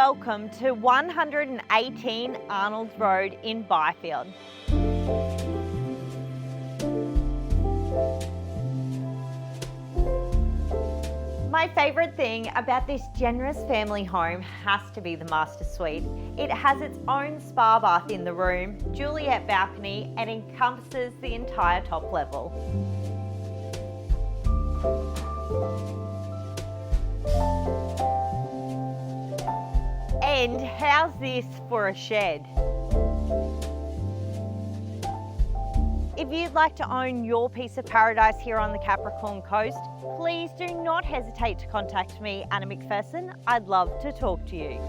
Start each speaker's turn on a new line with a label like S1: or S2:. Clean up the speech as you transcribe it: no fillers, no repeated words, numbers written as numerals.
S1: welcome to 118 Arnolds Road in Byfield. My favourite thing about this generous family home has to be the master suite. It has its own spa bath in the room, Juliet balcony, and encompasses the entire top level. And how's this for a shed? If you'd like to own your piece of paradise here on the Capricorn coast, please do not hesitate to contact me, Anna McPherson. I'd love to talk to you.